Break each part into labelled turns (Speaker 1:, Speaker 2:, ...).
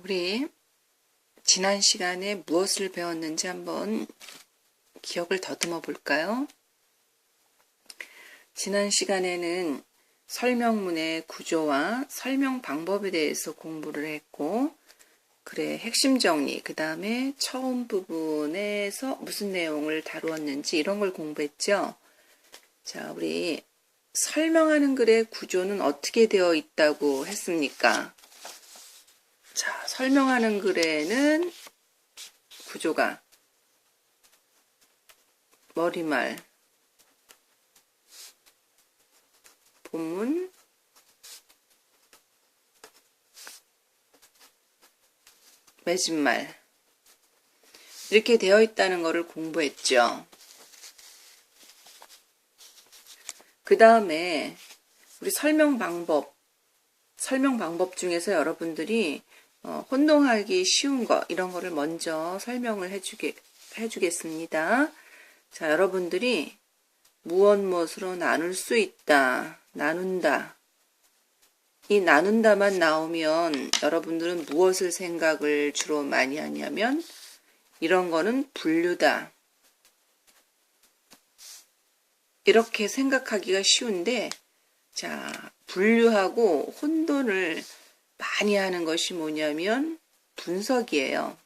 Speaker 1: 우리 지난 시간에 무엇을 배웠는지 한번 기억을 더듬어 볼까요? 지난 시간에는 설명문의 구조와 설명 방법에 대해서 공부를 했고, 핵심 정리, 그 다음에 처음 부분에서 무슨 내용을 다루었는지 이런 걸 공부했죠. 자, 우리 설명하는 글의 구조는 어떻게 되어 있다고 했습니까? 자, 설명하는 글에는 구조가 머리말, 본문, 맺은말 이렇게 되어 있다는 것을 공부했죠. 그 다음에 우리 설명 방법 중에서 여러분들이 혼동하기 쉬운 거 이런 거를 먼저 설명을 해주겠습니다. 자, 여러분들이 무엇으로 나눌 수 있다, 나눈다. 이 나눈다만 나오면 여러분들은 무엇을 생각을 주로 많이 하냐면 이런 거는 분류다. 이렇게 생각하기가 쉬운데, 자, 분류하고 혼돈을 많이 하는 것이 뭐냐면 분석이에요.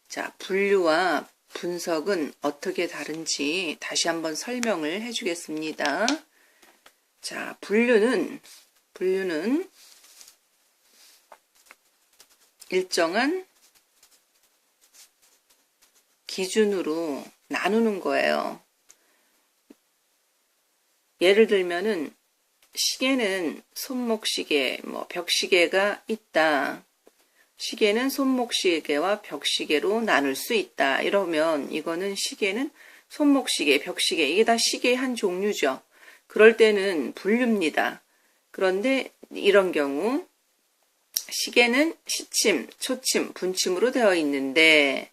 Speaker 1: 자, 분류와 분석은 어떻게 다른지 다시 한번 설명을 해주겠습니다. 자, 분류는 일정한 기준으로 나누는 거예요. 예를 들면은 시계는 손목시계, 벽시계가 있다. 시계는 손목시계와 벽시계로 나눌 수 있다. 이러면 이거는 시계는 손목시계, 벽시계 이게 다 시계의 한 종류죠. 그럴 때는 분류입니다. 그런데 이런 경우 시계는 시침, 초침, 분침으로 되어 있는데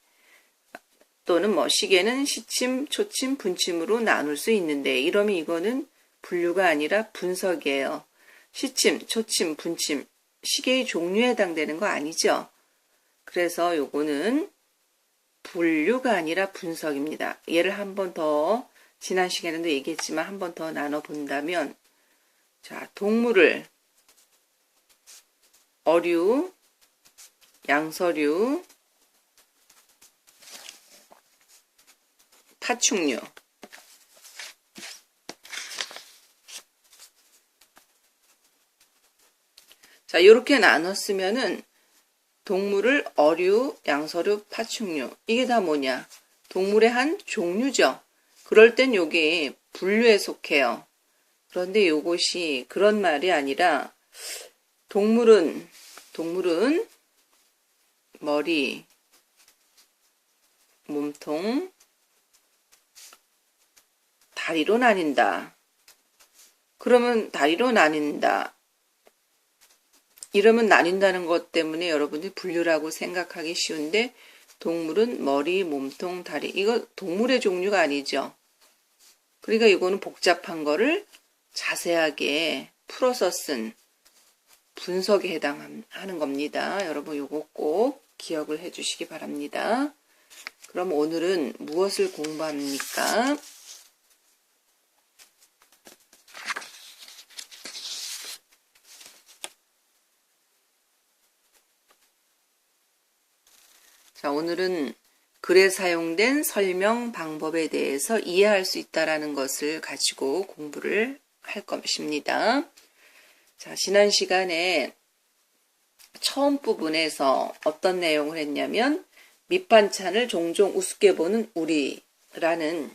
Speaker 1: 또는 시계는 시침, 초침, 분침으로 나눌 수 있는데 이러면 이거는 분류가 아니라 분석이에요. 시침, 초침, 분침, 시계의 종류에 해당되는 거 아니죠. 그래서 요거는 분류가 아니라 분석입니다. 얘를 한 번 더 지난 시간에도 얘기했지만 한 번 더 나눠 본다면, 자, 동물을 어류, 양서류, 파충류 자, 이렇게 나눴으면은 동물을 어류, 양서류, 파충류 이게 다 뭐냐? 동물의 한 종류죠. 그럴 땐 요게 분류에 속해요. 그런데 요것이 그런 말이 아니라 동물은 머리, 몸통, 다리로 나뉜다. 그러면 다리로 나뉜다. 이러면 나뉜다는 것 때문에 여러분들이 분류라고 생각하기 쉬운데 동물은 머리, 몸통, 다리 이거 동물의 종류가 아니죠. 그러니까 이거는 복잡한 거를 자세하게 풀어서 쓴 분석에 해당하는 겁니다. 여러분 이거 꼭 기억을 해 주시기 바랍니다. 그럼 오늘은 무엇을 공부합니까? 자, 오늘은 글에 사용된 설명 방법에 대해서 이해할 수 있다는 것을 가지고 공부를 할 것입니다. 자, 지난 시간에 처음 부분에서 어떤 내용을 했냐면 밑반찬을 종종 우습게 보는 우리라는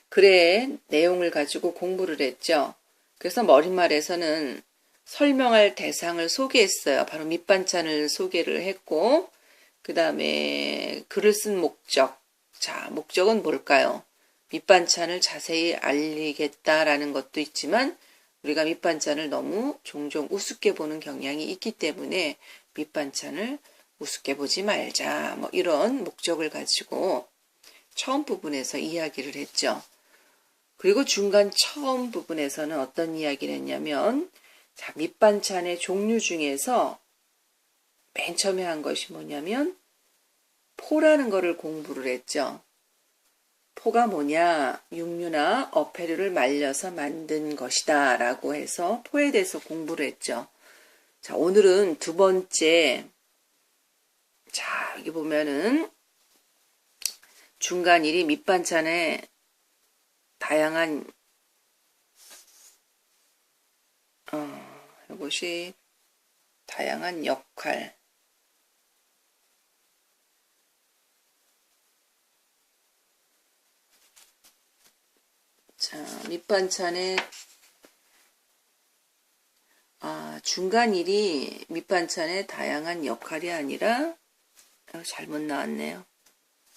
Speaker 1: 글의 내용을 가지고 공부를 했죠. 그래서 머릿말에서는 설명할 대상을 소개했어요. 바로 밑반찬을 소개를 했고 그 다음에 글을 쓴 목적. 자, 목적은 뭘까요? 밑반찬을 자세히 알리겠다라는 것도 있지만 우리가 밑반찬을 너무 종종 우습게 보는 경향이 있기 때문에 밑반찬을 우습게 보지 말자. 이런 목적을 가지고 처음 부분에서 이야기를 했죠. 그리고 중간 처음 부분에서는 어떤 이야기를 했냐면 자, 밑반찬의 종류 중에서 맨 처음에 한 것이 뭐냐면 포라는 거를 공부를 했죠. 포가 뭐냐? 육류나 어패류를 말려서 만든 것이다 라고 해서 포에 대해서 공부를 했죠. 자, 오늘은 두 번째. 자, 여기 보면은 중간일이 밑반찬에 다양한 이것이 다양한 역할. 자, 밑반찬에 중간일이 밑반찬의 다양한 역할이 아니라 잘못 나왔네요.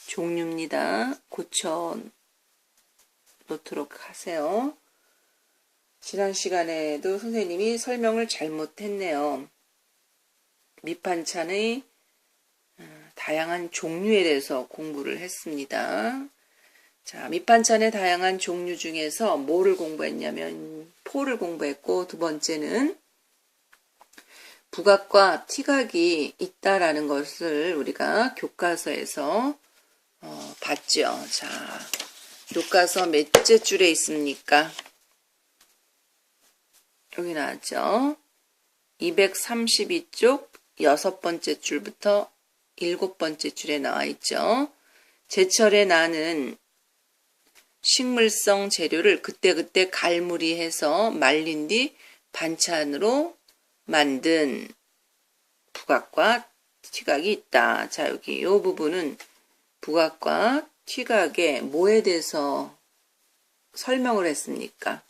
Speaker 1: 종류입니다. 고쳐 놓도록 하세요. 지난 시간에도 선생님이 설명을 잘못했네요. 밑반찬의 다양한 종류에 대해서 공부를 했습니다. 자, 밑반찬의 다양한 종류 중에서 뭐를 공부했냐면 포를 공부했고, 두 번째는 부각과 티각이 있다라는 것을 우리가 교과서에서 봤죠. 자, 교과서 몇째 줄에 있습니까? 여기 나왔죠. 232쪽 6번째 줄부터 7번째 줄에 나와 있죠. 제철에 나는 식물성 재료를 그때그때 갈무리해서 말린 뒤 반찬으로 만든 부각과 티각이 있다. 자, 여기 이 부분은 부각과 티각의 뭐에 대해서 설명을 했습니까?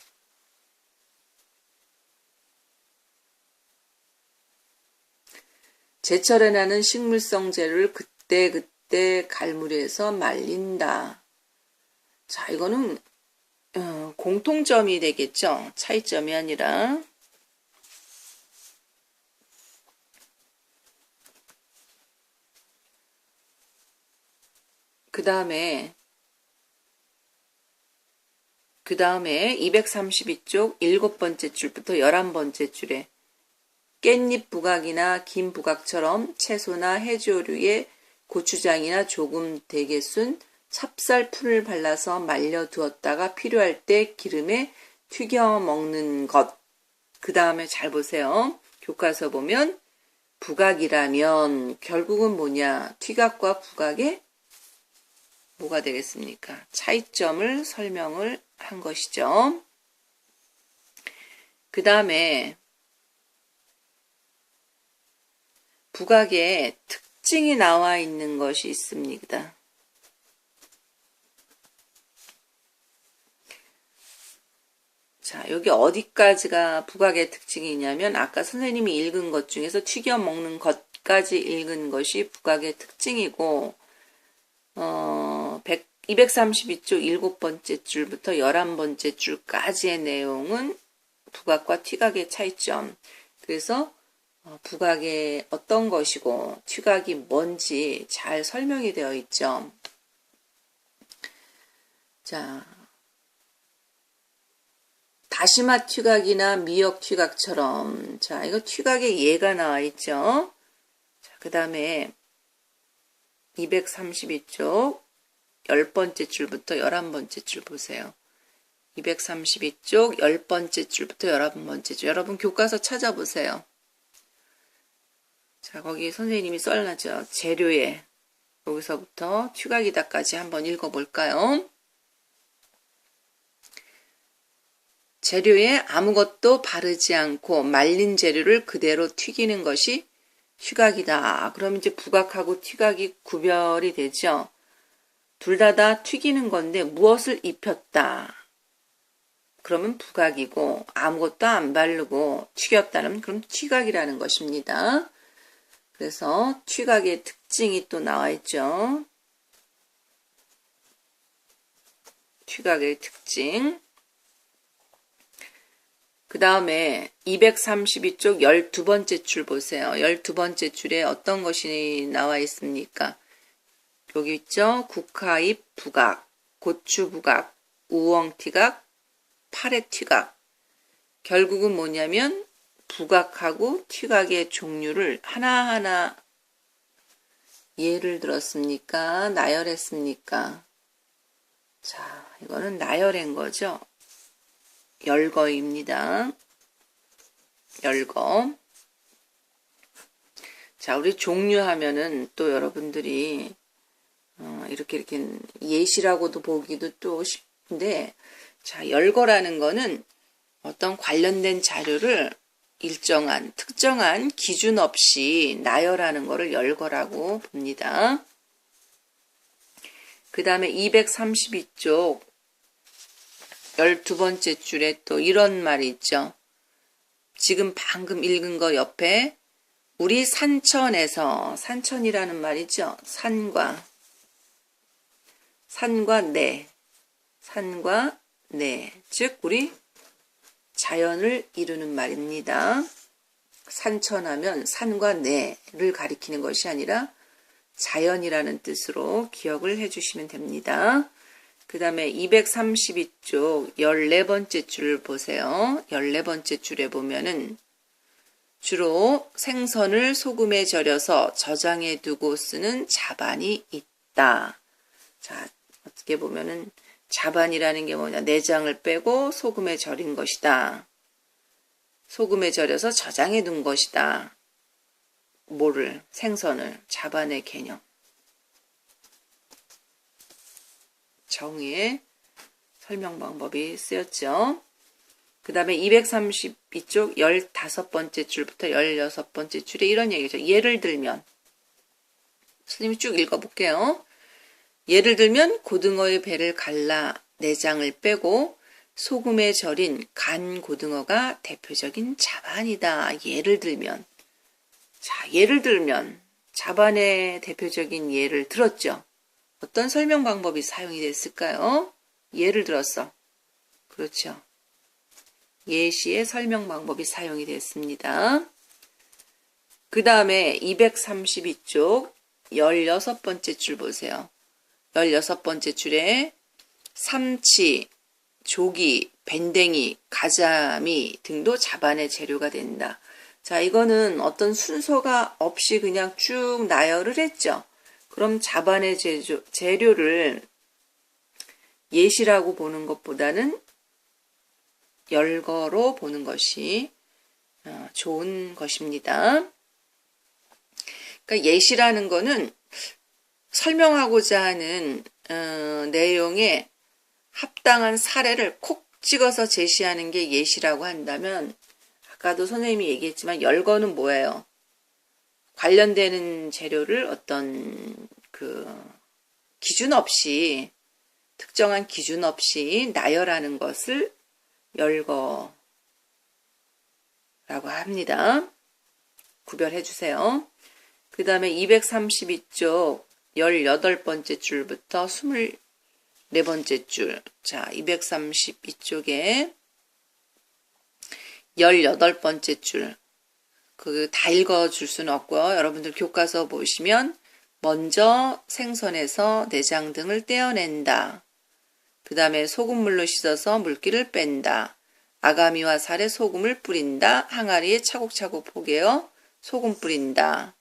Speaker 1: 제철에 나는 식물성 재료를 그때그때 갈무리해서 말린다. 자, 이거는 공통점이 되겠죠. 차이점이 아니라. 그 다음에 232쪽 7번째 줄부터 11번째 줄에 깻잎 부각이나 김 부각처럼 채소나 해조류에 고추장이나 조금 되게 순 찹쌀풀을 발라서 말려두었다가 필요할 때 기름에 튀겨 먹는 것. 그 다음에 잘 보세요. 교과서 보면 부각이라면 결국은 뭐냐? 튀각과 부각의 뭐가 되겠습니까? 차이점을 설명을 한 것이죠. 그 다음에 부각의 특징이 나와 있는 것이 있습니다. 자, 여기 어디까지가 부각의 특징이냐면 아까 선생님이 읽은 것 중에서 튀겨 먹는 것까지 읽은 것이 부각의 특징이고 232쪽 7번째 줄부터 11번째 줄까지의 내용은 부각과 튀각의 차이점. 그래서 부각이 어떤 것이고 튀각이 뭔지 잘 설명이 되어 있죠. 자, 다시마 튀각이나 미역 튀각처럼, 자, 이거 튀각의 예가 나와 있죠. 자, 그 다음에 232쪽 10번째 줄부터 11번째 줄 보세요. 232쪽 10번째 줄부터 11번째 줄. 여러분 교과서 찾아보세요. 자, 거기 선생님이 써놨죠. 재료에. 여기서부터 튀각이다까지 한번 읽어볼까요? 재료에 아무것도 바르지 않고 말린 재료를 그대로 튀기는 것이 튀각이다. 그럼 이제 부각하고 튀각이 구별이 되죠. 둘 다 튀기는 건데 무엇을 입혔다. 그러면 부각이고 아무것도 안 바르고 튀겼다는 그럼 튀각이라는 것입니다. 그래서 튀각의 특징이 또 나와 있죠. 튀각의 특징. 그 다음에 232쪽 12번째 줄 보세요. 12번째 줄에 어떤 것이 나와 있습니까? 여기 있죠. 국화잎 부각, 고추 부각, 우엉 튀각, 파래 튀각. 결국은 뭐냐면 부각하고 튀각의 종류를 하나하나 예를 들었습니까? 나열했습니까? 자, 이거는 나열한 거죠. 열거입니다. 열거. 자, 우리 종류하면은 또 여러분들이 이렇게 예시라고도 보기도 또 쉽은데, 자, 열거라는 거는 어떤 관련된 자료를 일정한 특정한 기준 없이 나열하는 거를 열거라고 봅니다. 그 다음에 232쪽 12번째 줄에 또 이런 말이 있죠. 지금 방금 읽은 거 옆에 우리 산천에서, 산천이라는 말이죠. 산과 내, 산과 내, 즉 우리 자연을 이루는 말입니다. 산천하면 산과 내를 가리키는 것이 아니라 자연이라는 뜻으로 기억을 해주시면 됩니다. 그 다음에 232쪽 14번째 줄을 보세요. 14번째 줄에 보면은 주로 생선을 소금에 절여서 저장해 두고 쓰는 자반이 있다. 자, 어떻게 보면은 자반이라는 게 뭐냐? 내장을 빼고 소금에 절인 것이다. 소금에 절여서 저장해 둔 것이다. 뭐를? 생선을. 자반의 개념. 정의의 설명 방법이 쓰였죠. 그 다음에 232쪽 15번째 줄부터 16번째 줄에 이런 얘기죠. 예를 들면, 선생님이 쭉 읽어볼게요. 예를 들면 고등어의 배를 갈라 내장을 빼고 소금에 절인 간 고등어가 대표적인 자반이다. 예를 들면, 자, 예를 들면 자반의 대표적인 예를 들었죠. 어떤 설명 방법이 사용이 됐을까요? 예를 들었어. 그렇죠. 예시의 설명 방법이 사용이 됐습니다. 그 다음에 232쪽 16번째 줄 보세요. 16번째 줄에 삼치, 조기, 밴댕이, 가자미 등도 자반의 재료가 된다. 자, 이거는 어떤 순서가 없이 그냥 쭉 나열을 했죠. 그럼 자반의 재료를 예시라고 보는 것보다는 열거로 보는 것이 좋은 것입니다. 그러니까 예시라는 거는 설명하고자 하는 내용에 합당한 사례를 콕 찍어서 제시하는 게 예시라고 한다면, 아까도 선생님이 얘기했지만 열거는 뭐예요? 관련되는 재료를 어떤 기준 없이, 특정한 기준 없이 나열하는 것을 열거라고 합니다. 구별해 주세요. 그 다음에 232쪽 18번째 줄부터 24번째 줄. 자, 232쪽에 18번째 줄. 다 읽어줄 수는 없고요. 여러분들 교과서 보시면 먼저 생선에서 내장 등을 떼어낸다. 그 다음에 소금물로 씻어서 물기를 뺀다. 아가미와 살에 소금을 뿌린다. 항아리에 차곡차곡 포개어 소금 뿌린다.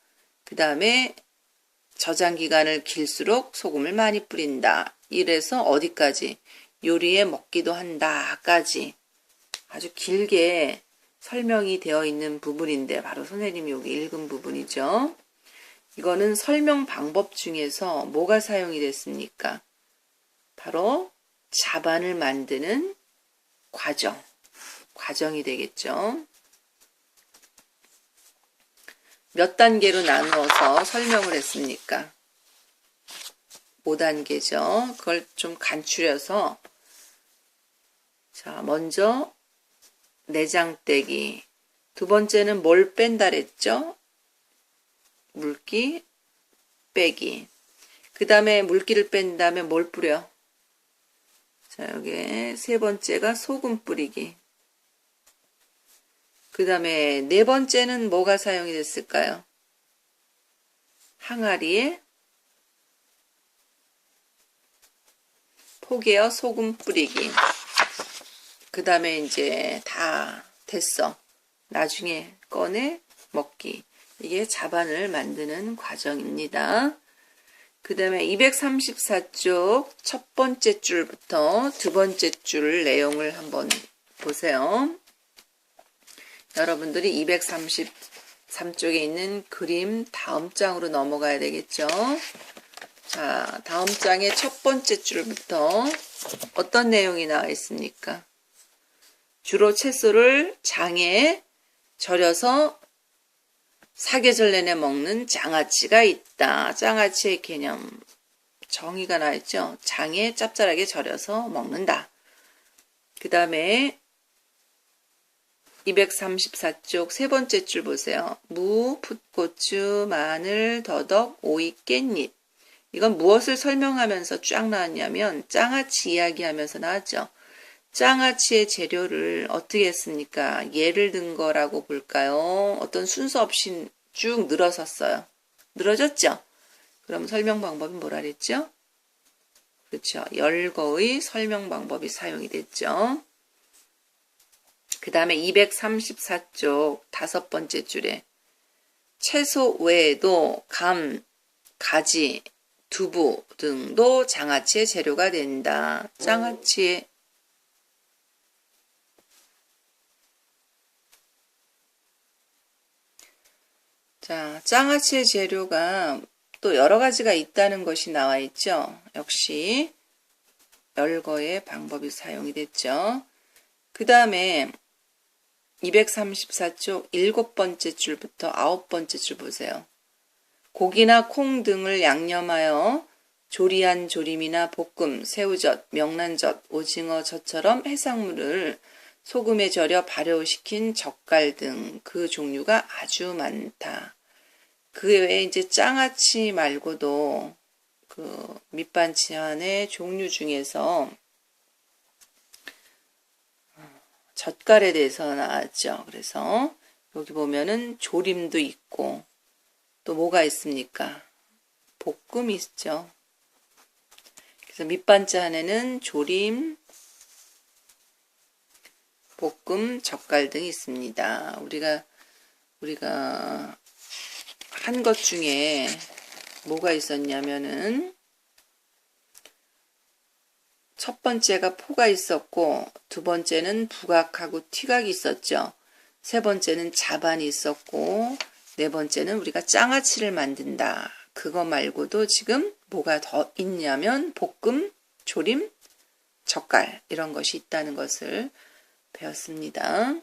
Speaker 1: 그 다음에 저장 기간을 길수록 소금을 많이 뿌린다. 이래서 어디까지? 요리에 먹기도 한다까지 아주 길게 설명이 되어 있는 부분인데, 바로 선생님이 여기 읽은 부분이죠. 이거는 설명 방법 중에서 뭐가 사용이 됐습니까? 바로 자반을 만드는 과정이 되겠죠. 몇 단계로 나누어서 설명을 했습니까? 5단계죠. 그걸 좀 간추려서, 자, 먼저 내장 떼기. 두 번째는 뭘 뺀다 그랬죠? 물기 빼기. 그 다음에 물기를 뺀 다음에 뭘 뿌려? 자, 여기 세 번째가 소금 뿌리기. 그 다음에 네 번째는 뭐가 사용이 됐을까요? 항아리에 포개어 소금 뿌리기. 그 다음에 이제 다 됐어. 나중에 꺼내 먹기. 이게 자반을 만드는 과정입니다. 그 다음에 234쪽 첫 번째 줄부터 두 번째 줄 내용을 한번 보세요. 여러분들이 233쪽에 있는 그림 다음 장으로 넘어가야 되겠죠. 자, 다음 장의 첫 번째 줄부터 어떤 내용이 나와 있습니까? 주로 채소를 장에 절여서 사계절 내내 먹는 장아찌가 있다. 장아찌의 개념 정의가 나와 있죠. 장에 짭짤하게 절여서 먹는다. 그 다음에 234쪽 세 번째 줄 보세요. 무, 풋고추, 마늘, 더덕, 오이, 깻잎. 이건 무엇을 설명하면서 쫙 나왔냐면 장아찌 이야기하면서 나왔죠. 장아찌의 재료를 어떻게 했습니까? 예를 든 거라고 볼까요? 어떤 순서 없이 쭉 늘어섰어요. 늘어졌죠? 그럼 설명 방법이 뭐라 그랬죠? 그렇죠. 열거의 설명 방법이 사용이 됐죠. 그 다음에 234쪽 다섯 번째 줄에 채소 외에도 감, 가지, 두부 등도 장아찌의 재료가 된다. 장아찌의 자, 장아찌의 재료가 또 여러 가지가 있다는 것이 나와 있죠. 역시 열거의 방법이 사용이 됐죠. 그 다음에 234쪽 일곱 번째 줄부터 아홉 번째 줄 보세요. 고기나 콩 등을 양념하여 조리한 조림이나 볶음, 새우젓, 명란젓, 오징어젓처럼 해산물을 소금에 절여 발효시킨 젓갈 등 그 종류가 아주 많다. 그 외에 이제 장아찌 말고도 그 밑반찬의 종류 중에서 젓갈에 대해서 나왔죠. 그래서 여기 보면은 조림도 있고 또 뭐가 있습니까? 볶음이 있죠. 그래서 밑반찬에는 조림, 볶음, 젓갈 등이 있습니다. 우리가 한 것 중에 뭐가 있었냐면은 첫 번째가 포가 있었고 두 번째는 부각하고 튀각이 있었죠. 세 번째는 자반이 있었고 네 번째는 우리가 장아찌를 만든다. 그거 말고도 지금 뭐가 더 있냐면 볶음, 조림, 젓갈 이런 것이 있다는 것을 배웠습니다.